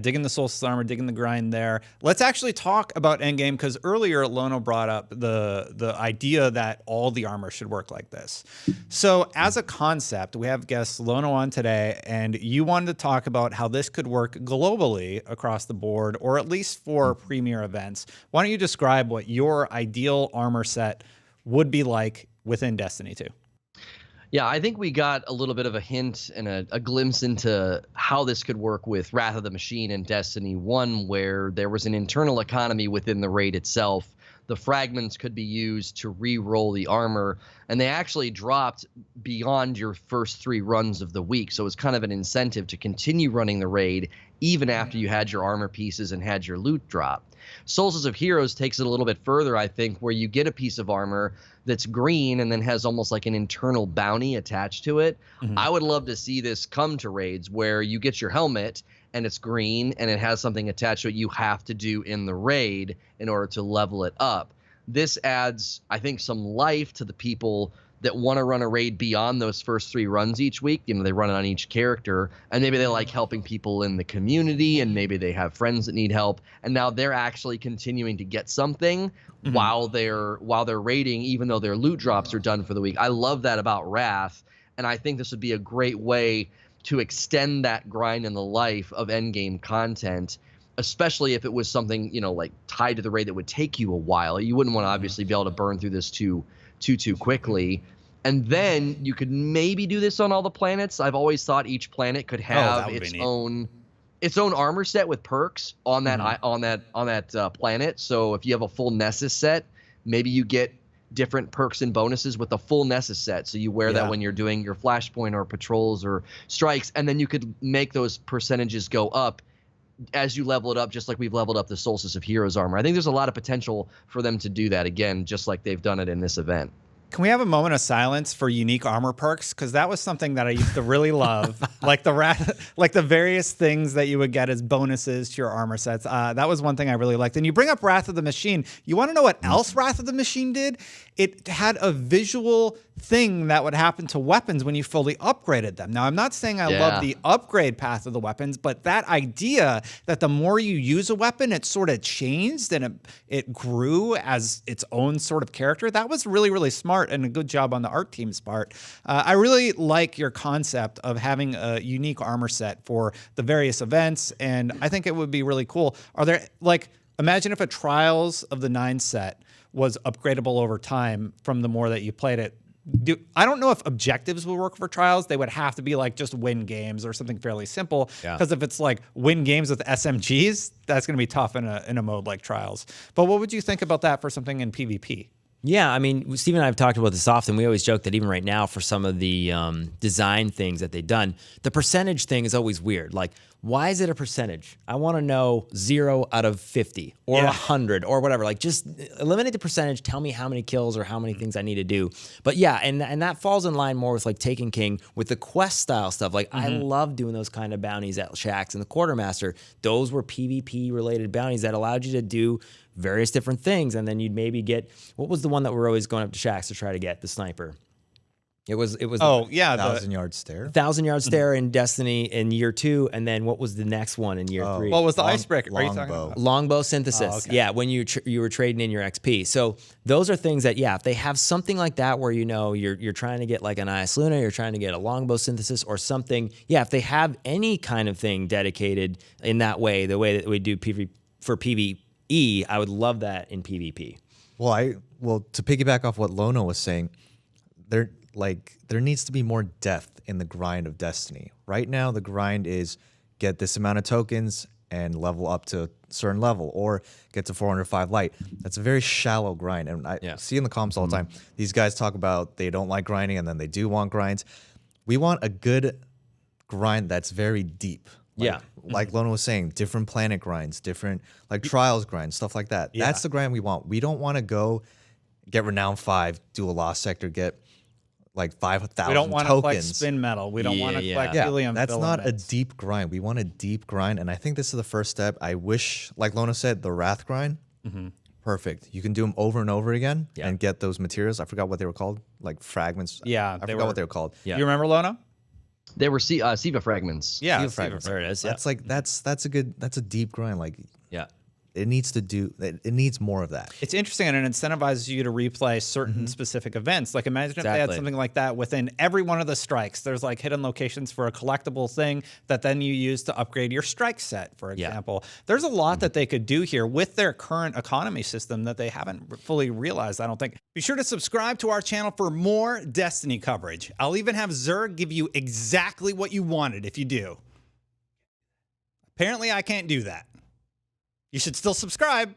Digging the Solstice armor, digging the grind there. Let's actually talk about endgame, because earlier Lono brought up the idea that all the armor should work like this. So as a concept, we have guest Lono on today, and you wanted to talk about how this could work globally across the board, or at least for premier events. Why don't you describe what your ideal armor set would be like within Destiny 2? Yeah, I think we got a little bit of a hint and a glimpse into how this could work with Wrath of the Machine and Destiny 1, where there was an internal economy within the raid itself. The fragments could be used to re-roll the armor, and they actually dropped beyond your first 3 runs of the week. So it was kind of an incentive to continue running the raid even after you had your armor pieces and had your loot drop. Solstice of Heroes takes it a little bit further, I think, where you get a piece of armor that's green and then has almost like an internal bounty attached to it. I would love to see this come to raids where you get your helmet and it's green and it has something attached to it you have to do in the raid in order to level it up. This adds, I think, some life to the people that want to run a raid beyond those first 3 runs each week. You know, they run it on each character, and maybe they like helping people in the community, and maybe they have friends that need help, and now they're actually continuing to get something while they're raiding, even though their loot drops are done for the week. I love that about Wrath, and I think this would be a great way to extend that grind and the life of endgame content, especially if it was something, you know, like tied to the raid that would take you a while. You wouldn't want to obviously be able to burn through this too quickly. And then you could maybe do this on all the planets. I've always thought each planet could have its own armor set with perks on that planet. So if you have a full Nessus set, maybe you get different perks and bonuses with the full Nessus set. So you wear that when you're doing your flashpoint or patrols or strikes, and then you could make those percentages go up as you level it up, just like we've leveled up the Solstice of Heroes armor. I think there's a lot of potential for them to do that again, just like they've done it in this event. Can we have a moment of silence for unique armor perks? Because that was something that I used to really love, like the various things that you would get as bonuses to your armor sets. That was one thing I really liked. And you bring up Wrath of the Machine. You want to know what else Wrath of the Machine did? It had a visual thing that would happen to weapons when you fully upgraded them. Now, I'm not saying I love the upgrade path of the weapons, but that idea that the more you use a weapon, it sort of changed and it grew as its own sort of character. That was really, really smart and a good job on the art team's part. I really like your concept of having a unique armor set for the various events, and I think it would be really cool. Are there, like, imagine if a Trials of the 9 set was upgradable over time from the more that you played it. I don't know if objectives will work for Trials. They would have to be like just win games or something fairly simple. Because if it's like win games with SMGs, that's going to be tough in a mode like Trials. But what would you think about that for something in PvP? Yeah, I mean, Steve and I have talked about this often. We always joke that even right now for some of the design things that they've done, the percentage thing is always weird. Like, why is it a percentage? I want to know 0 out of 50 or 100 or whatever. Like, just eliminate the percentage. Tell me how many kills or how many things I need to do. But yeah, and that falls in line more with like Taken King with the quest style stuff. Like, I love doing those kind of bounties at Shaxx and the Quartermaster. Those were PvP related bounties that allowed you to do various different things, and then you'd maybe get, what was the one that we're always going up to Shaxx to try to get? The sniper. It was the 1,000-yard stare. 1,000-yard stare in Destiny in year 2, and then what was the next one in year 3? What was the icebreaker? Are you talking about? Longbow synthesis. Oh, okay. Yeah, when you were trading in your XP. So those are things that, if they have something like that where you know you're trying to get like an IS Luna, you're trying to get a longbow synthesis or something. Yeah, if they have any kind of thing dedicated in that way, the way that we do for PvE, I would love that in PvP. Well, to piggyback off what Lono was saying, there needs to be more depth in the grind of Destiny. Right now, the grind is get this amount of tokens and level up to a certain level, or get to 405 light. That's a very shallow grind. And I see in the comments all the time, these guys talk about they don't like grinding and then they do want grinds. We want a good grind that's very deep. Like Lono was saying, different planet grinds, different like Trials grinds, stuff like that. That's the grind we want. We don't want to go get Renown 5, do a Lost Sector, get like 5,000 tokens. We don't want to collect spin metal. We don't want to collect helium That's filaments. not a deep grind. We want a deep grind, and I think this is the first step. I wish, like Lono said, the Wrath grind, perfect. You can do them over and over again and get those materials. I forgot what they were called, like fragments. Yeah, I forgot what they were called. You remember, Lono? They were Siva fragments. Yeah, Steel Steve fragments. There it is. Yeah. That's like that's a deep grind. Like Yeah. it needs more of that. It's interesting, and it incentivizes you to replay certain specific events. Like imagine if they had Exactly. something like that within every one of the strikes. There's like hidden locations for a collectible thing that then you use to upgrade your strike set, for Yeah. example. There's a lot that they could do here with their current economy system that they haven't fully realized, I don't think. Be sure to subscribe to our channel for more Destiny coverage. I'll even have Zerg give you exactly what you wanted if you do. Apparently I can't do that. You should still subscribe.